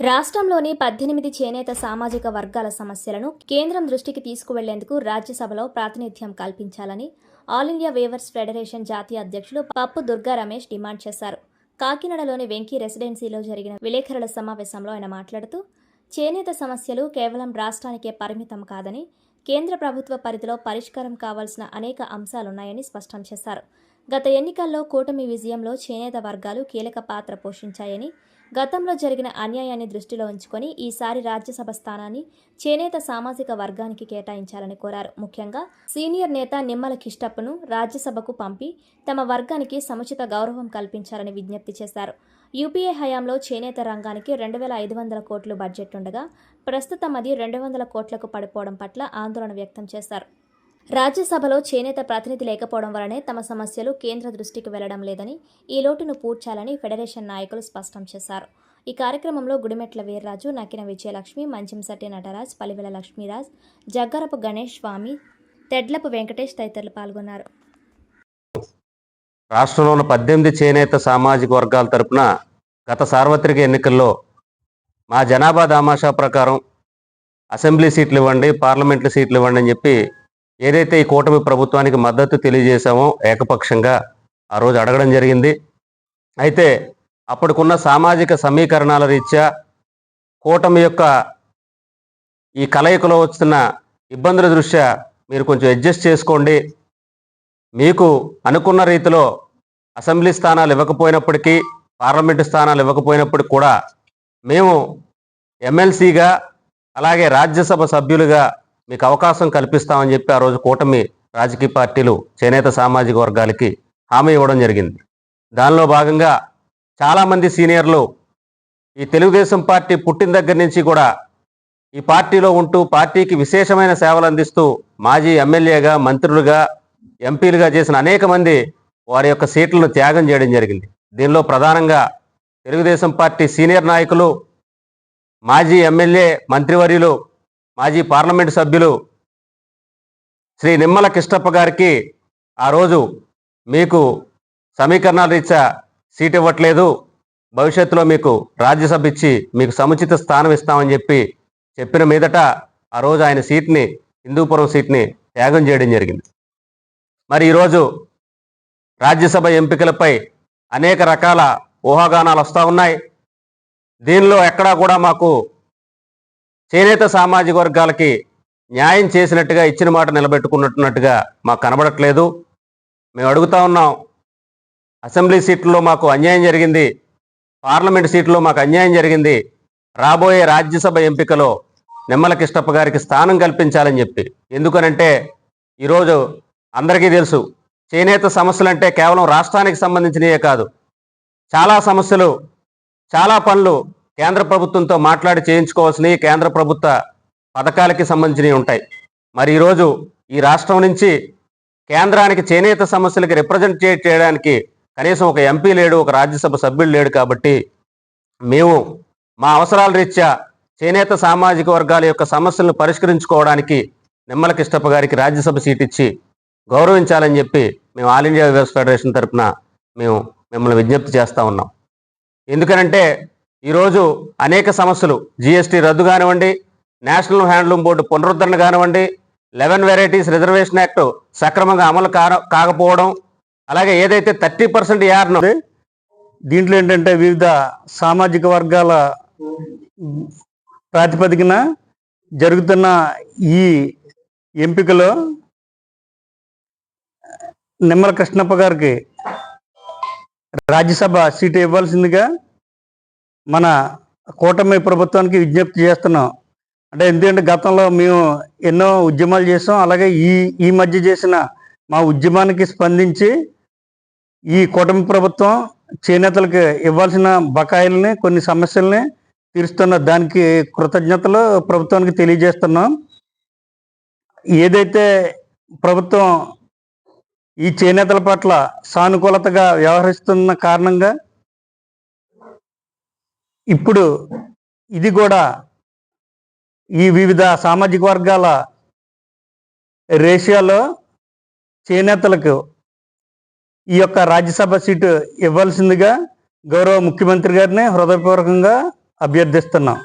రాష్ట్రంలోని 18 చేనేత సామాజిక వర్గాల సమస్యలను కేంద్రం దృష్టికి తీసుకువెళ్లేందుకు రాజ్యసభలో ప్రాతినిధ్యం కల్పించాలని ఆల్ ఇండియా వీవర్స్ ఫెడరేషన్ జాతీయ అధ్యక్షులు పప్పు దుర్గా రమేష్ డిమాండ్ చేశారు. కాకినాడలోని వెంకీ రెసిడెన్సీలో జరిగిన విలేకరుల సమావేశంలో ఆయన మాట్లాడుతూ, చేనేత సమస్యలు కేవలం రాష్ట్రానికే పరిమితం కాదని, కేంద్ర ప్రభుత్వ పరిధిలో పరిష్కారం కావాల్సిన అనేక అంశాలున్నాయని స్పష్టం చేశారు. గత ఎన్నికల్లో కూటమి విజయంలో చేనేత వర్గాలు కీలక పాత్ర పోషించాయని, గతంలో జరిగిన అన్యాయాన్ని దృష్టిలో ఉంచుకొని ఈసారి రాజ్యసభ స్థానాన్ని చేనేత సామాజిక వర్గానికి కేటాయించాలని కోరారు. ముఖ్యంగా సీనియర్ నేత నిమ్మల కిష్టప్పను రాజ్యసభకు పంపి తమ వర్గానికి సముచిత గౌరవం కల్పించాలని విజ్ఞప్తి చేశారు. యూపీఏ హయాంలో చేనేత రంగానికి 2,500 కోట్లు బడ్జెట్ ఉండగా ప్రస్తుతం అది 200 కోట్లకు పడిపోవడం పట్ల ఆందోళన వ్యక్తం చేశారు. రాజ్యసభలో చేనేత ప్రతినిధి లేకపోవడం వల్లనే తమ సమస్యలు కేంద్ర దృష్టికి వెళ్లడం లేదని, ఈ లోటును పూడ్చాలని ఫెడరేషన్ నాయకులు స్పష్టం చేశారు. ఈ కార్యక్రమంలో గుడిమెట్ల వీర్రాజు, నక్కిన విజయలక్ష్మి, మంచంశెట్టి నటరాజ్, పలివెల లక్ష్మీరాజ్, జగ్గరపు గణేష్ స్వామి, తెడ్లపు వెంకటేష్ తదితరులు పాల్గొన్నారు. రాష్ట్రంలోని 18 చేనేత సామాజిక వర్గాల తరపున గత సార్వత్రిక ఎన్నికల్లో మా జనాభా దామాషా ప్రకారం అసెంబ్లీ సీట్లు ఇవ్వండి, పార్లమెంట్లు సీట్లు ఇవ్వండి అని చెప్పి ఏదైతే ఈ కూటమి ప్రభుత్వానికి మద్దతు తెలియజేశామో ఏకపక్షంగా ఆ రోజు అడగడం జరిగింది. అయితే అప్పటికున్న సామాజిక సమీకరణాల రీత్యా కూటమి యొక్క ఈ కలయికలో వస్తున్న ఇబ్బందుల దృష్ట్యా మీరు కొంచెం అడ్జస్ట్ చేసుకోండి, మీకు అనుకున్న రీతిలో అసెంబ్లీ స్థానాలు ఇవ్వకపోయినప్పటికీ, పార్లమెంటు స్థానాలు ఇవ్వకపోయినప్పటికీ కూడా మేము ఎమ్మెల్సీగా అలాగే రాజ్యసభ సభ్యులుగా మీకు అవకాశం కల్పిస్తామని చెప్పి ఆ రోజు కూటమి రాజకీయ పార్టీలు చేనేత సామాజిక వర్గాలకి హామీ ఇవ్వడం జరిగింది. దానిలో భాగంగా చాలామంది సీనియర్లు ఈ తెలుగుదేశం పార్టీ పుట్టిన దగ్గర నుంచి కూడా ఈ పార్టీలో ఉంటూ పార్టీకి విశేషమైన సేవలు అందిస్తూ మాజీ ఎమ్మెల్యేగా, మంత్రులుగా, ఎంపీలుగా చేసిన అనేక మంది వారి యొక్క సీట్లను త్యాగం చేయడం జరిగింది. దీనిలో ప్రధానంగా తెలుగుదేశం పార్టీ సీనియర్ నాయకులు, మాజీ ఎమ్మెల్యే, మంత్రివర్యులు, మాజీ పార్లమెంటు సభ్యులు శ్రీ నిమ్మల కిష్టప్ప గారికి ఆ రోజు మీకు సమీకరణాల రీత్యా సీట్ ఇవ్వట్లేదు, భవిష్యత్తులో మీకు రాజ్యసభ ఇచ్చి మీకు సముచిత స్థానం ఇస్తామని చెప్పిన మీదట ఆ రోజు ఆయన సీట్ని, హిందూపురం సీట్ని త్యాగం చేయడం జరిగింది. మరి ఈరోజు రాజ్యసభ ఎంపికలపై అనేక రకాల ఊహాగానాలు వస్తూ ఉన్నాయి. దీనిలో ఎక్కడా కూడా మాకు చేనేత సామాజిక వర్గాలకి న్యాయం చేసినట్టుగా, ఇచ్చిన మాట నిలబెట్టుకున్నట్టుగా మాకు కనబడట్లేదు. మేము అడుగుతా ఉన్నాం, అసెంబ్లీ సీట్లలో మాకు అన్యాయం జరిగింది, పార్లమెంట్ సీట్లో మాకు అన్యాయం జరిగింది, రాబోయే రాజ్యసభ ఎంపికలో నిమ్మల కిష్టప్ప గారికి స్థానం కల్పించాలని చెప్పి. ఎందుకనంటే ఈరోజు అందరికీ తెలుసు, చేనేత సమస్యలు అంటే కేవలం రాష్ట్రానికి సంబంధించినవే కాదు, చాలా సమస్యలు, చాలా పనులు కేంద్ర ప్రభుత్వంతో మాట్లాడి చేయించుకోవాల్సినవి, కేంద్ర ప్రభుత్వ పథకాలకి సంబంధించినవి ఉంటాయి. మరి ఈరోజు ఈ రాష్ట్రం నుంచి కేంద్రానికి చేనేత సమస్యలకి రిప్రజెంటేట్ చేయడానికి కనీసం ఒక ఎంపీ లేడు, ఒక రాజ్యసభ సభ్యుడు లేడు. కాబట్టి మేము మా అవసరాల రీత్యా చేనేత సామాజిక వర్గాల యొక్క సమస్యలను పరిష్కరించుకోవడానికి నిమ్మల కిష్టప్ప గారికి రాజ్యసభ సీట్ ఇచ్చి గౌరవించాలని చెప్పి మేము ఆల్ ఇండియా వీవర్స్ ఫెడరేషన్ తరఫున మేము మిమ్మల్ని విజ్ఞప్తి చేస్తూ ఉన్నాం. ఎందుకనంటే ఈరోజు అనేక సమస్యలు, జిఎస్టీ రద్దు కానివ్వండి, నేషనల్ హ్యాండ్లూమ్ బోర్డు పునరుద్ధరణ కానివ్వండి, 11 వెరైటీస్ రిజర్వేషన్ యాక్ట్ సక్రమంగా అమలు కాకపోవడం, అలాగే ఏదైతే 30% యార్ను దీంట్లో ఏంటంటే వివిధ సామాజిక వర్గాల ప్రాతిపదికన జరుగుతున్న ఈ ఎంపికలో నిమ్మల కృష్ణప్ప గారికి రాజ్యసభ సీటు ఇవ్వాల్సిందిగా మన కూటమి ప్రభుత్వానికి విజ్ఞప్తి చేస్తున్నాం. అంటే ఎందుకంటే గతంలో మేము ఎన్నో ఉద్యమాలు చేసాం, అలాగే ఈ మధ్య చేసిన మా ఉద్యమానికి స్పందించి ఈ కూటమి ప్రభుత్వం చేనేతలకు ఇవ్వాల్సిన బకాయిల్ని, కొన్ని సమస్యల్ని తీరుస్తున్న దానికి కృతజ్ఞతలు ప్రభుత్వానికి తెలియజేస్తున్నాం. ఏదైతే ప్రభుత్వం ఈ చేనేతల పట్ల సానుకూలతగా వ్యవహరిస్తున్న కారణంగా ఇప్పుడు ఇది కూడా ఈ వివిధ సామాజిక వర్గాల రేషియోలో చేనేతలకు ఈ యొక్క రాజ్యసభ సీటు ఇవ్వాల్సిందిగా గౌరవ ముఖ్యమంత్రి గారిని హృదయపూర్వకంగా అభ్యర్థిస్తున్నాం.